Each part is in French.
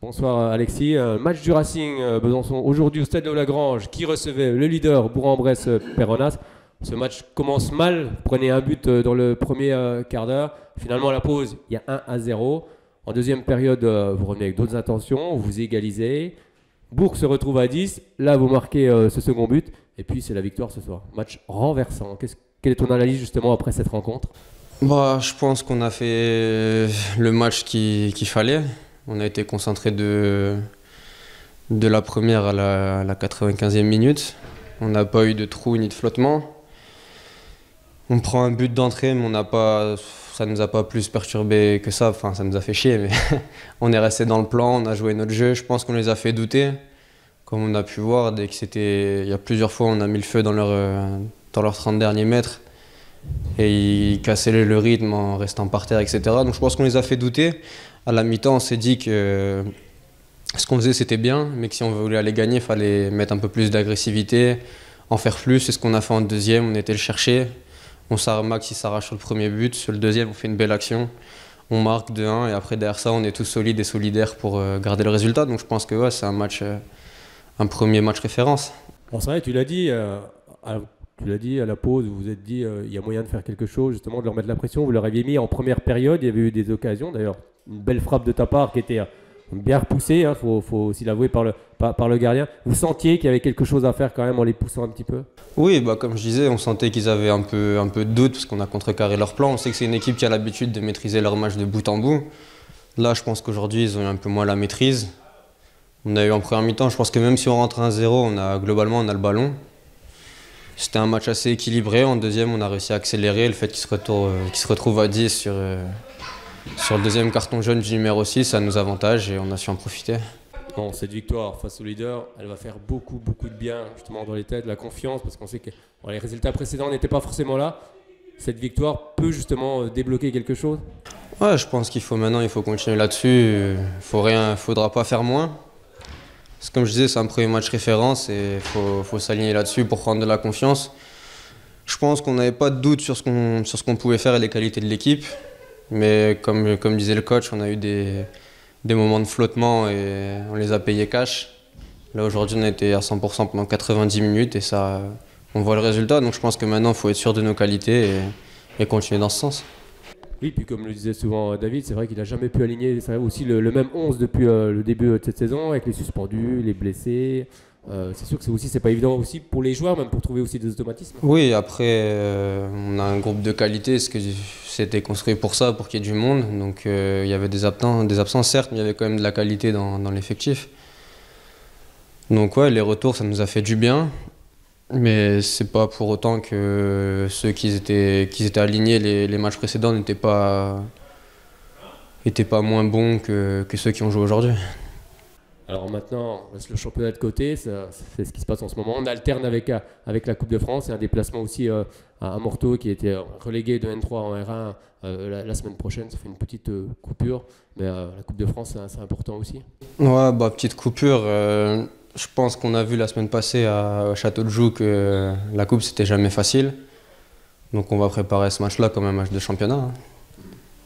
Bonsoir Alexis. Match du Racing Besançon aujourd'hui au stade de Lagrange qui recevait le leader Bourg-en-Bresse Péronas. Ce match commence mal, vous prenez un but dans le premier quart d'heure. Finalement à la pause, il y a 1-0. En deuxième période, vous revenez avec d'autres intentions, vous égalisez. Bourg se retrouve à 10, là vous marquez ce second but et puis c'est la victoire ce soir. Match renversant. Quelle est ton analyse justement après cette rencontre? Je pense qu'on a fait le match qu'il fallait. On a été concentré de la première à la 95e minute. On n'a pas eu de trou ni de flottement. On prend un but d'entrée, mais ça ne nous a pas plus perturbé que ça. Enfin, ça nous a fait chier, mais on est resté dans le plan, on a joué notre jeu. Je pense qu'on les a fait douter. Comme on a pu voir, il y a plusieurs fois, on a mis le feu dans leurs 30 derniers mètres. Et ils cassaient le rythme en restant par terre, etc. Donc je pense qu'on les a fait douter. À la mi-temps, on s'est dit que ce qu'on faisait, c'était bien, mais que si on voulait aller gagner, il fallait mettre un peu plus d'agressivité, en faire plus. C'est ce qu'on a fait en deuxième, on était le chercher. Max, il s'arrache sur le premier but. Sur le deuxième, on fait une belle action. On marque 2-1 et après, derrière ça, on est tous solides et solidaires pour garder le résultat. Donc je pense que c'est un premier match référence. Bon, c'est vrai, tu l'as dit à la pause, vous vous êtes dit il y a moyen de faire quelque chose, justement de leur mettre la pression. Vous leur aviez mis en première période, il y avait eu des occasions. D'ailleurs, une belle frappe de ta part qui était bien repoussée, faut aussi l'avouer, par le gardien. Vous sentiez qu'il y avait quelque chose à faire quand même en les poussant un petit peu? Oui, comme je disais, on sentait qu'ils avaient un peu de doute parce qu'on a contrecarré leur plan. On sait que c'est une équipe qui a l'habitude de maîtriser leur match de bout en bout. Là, je pense qu'aujourd'hui, ils ont eu un peu moins la maîtrise. On a eu en première mi-temps, je pense que même si on rentre 1-0, globalement, on a le ballon. C'était un match assez équilibré. En deuxième, on a réussi à accélérer. Le fait qu'ils se retrouvent à 10 sur le deuxième carton jaune du numéro 6, ça nous avantage et on a su en profiter. Bon, cette victoire face au leader, elle va faire beaucoup de bien justement dans les têtes, la confiance, parce qu'on sait que les résultats précédents n'étaient pas forcément là. Cette victoire peut justement débloquer quelque chose? Ouais, je pense qu'il faut continuer là-dessus. Faudra pas faire moins. Comme je disais, c'est un premier match référence et il faut s'aligner là-dessus pour prendre de la confiance. Je pense qu'on n'avait pas de doute sur ce qu'on pouvait faire et les qualités de l'équipe. Mais comme disait le coach, on a eu des moments de flottement et on les a payés cash. Là, aujourd'hui, on a été à 100% pendant 90 minutes et ça, on voit le résultat. Donc je pense que maintenant, il faut être sûr de nos qualités et continuer dans ce sens. Oui, puis comme le disait souvent David, c'est vrai qu'il n'a jamais pu aligner aussi le même 11 depuis le début de cette saison, avec les suspendus, les blessés. C'est sûr que c'est pas évident aussi pour les joueurs, même pour trouver aussi des automatismes. Oui, après, on a un groupe de qualité, parce que c'était construit pour ça, pour qu'il y ait du monde. Donc il y avait des absents certes, mais il y avait quand même de la qualité dans l'effectif. Donc les retours, ça nous a fait du bien. Mais c'est pas pour autant que ceux qui étaient alignés les matchs précédents n'étaient pas moins bons que ceux qui ont joué aujourd'hui. Alors maintenant, on laisse le championnat de côté, c'est ce qui se passe en ce moment. On alterne avec la Coupe de France et un déplacement aussi à Morteau qui a été relégué de N3 en R1 la semaine prochaine. Ça fait une petite coupure, mais la Coupe de France, c'est important aussi. Ouais, petite coupure. Je pense qu'on a vu la semaine passée à Château de Joux que la coupe c'était jamais facile. Donc on va préparer ce match-là comme un match de championnat.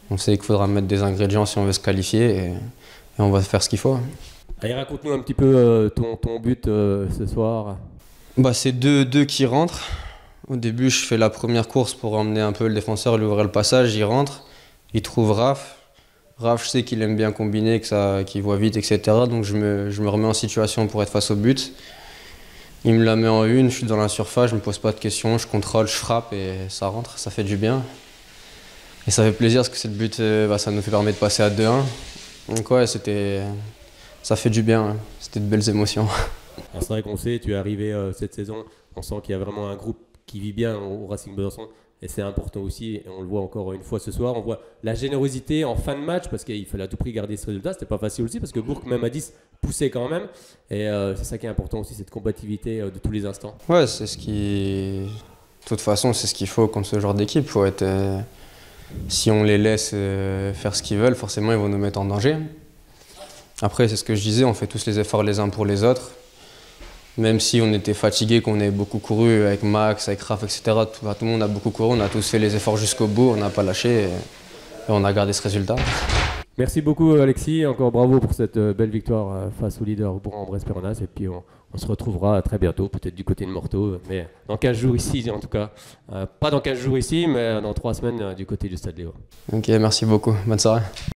On sait qu'il faudra mettre des ingrédients si on veut se qualifier et on va faire ce qu'il faut. Allez, raconte-nous un petit peu ton but ce soir. C'est 2 qui rentrent. Au début je fais la première course pour emmener un peu le défenseur, lui ouvrir le passage, il rentre, il trouve Raph. Raph, je sais qu'il aime bien combiner, qu'il voit vite, etc. Donc je me remets en situation pour être face au but. Il me la met en une, je suis dans la surface, je me pose pas de questions, je contrôle, je frappe et ça rentre, ça fait du bien. Et ça fait plaisir parce que cette but, ça nous permet de passer à 2-1. Donc ça fait du bien, c'était de belles émotions. C'est vrai qu'on sait, tu es arrivé cette saison, on sent qu'il y a vraiment un groupe qui vit bien au Racing Besançon. Et c'est important aussi, et on le voit encore une fois ce soir, on voit la générosité en fin de match parce qu'il fallait à tout prix garder ce résultat, c'était pas facile aussi parce que Bourg même à 10 poussait quand même et c'est ça qui est important aussi, cette combativité de tous les instants. Ouais, de toute façon c'est ce qu'il faut contre ce genre d'équipe, si on les laisse faire ce qu'ils veulent, forcément ils vont nous mettre en danger. Après c'est ce que je disais, on fait tous les efforts les uns pour les autres. Même si on était fatigué, qu'on avait beaucoup couru avec Max, avec Raph, etc. Tout le monde a beaucoup couru, on a tous fait les efforts jusqu'au bout, on n'a pas lâché et on a gardé ce résultat. Merci beaucoup Alexis, encore bravo pour cette belle victoire face au leader Bourg-en-Bresse-Péronnas et puis on se retrouvera très bientôt, peut-être du côté de Morteau, mais dans 15 jours ici en tout cas. Pas dans 15 jours ici, mais dans 3 semaines du côté du Stade Léo. Ok, merci beaucoup, bonne soirée.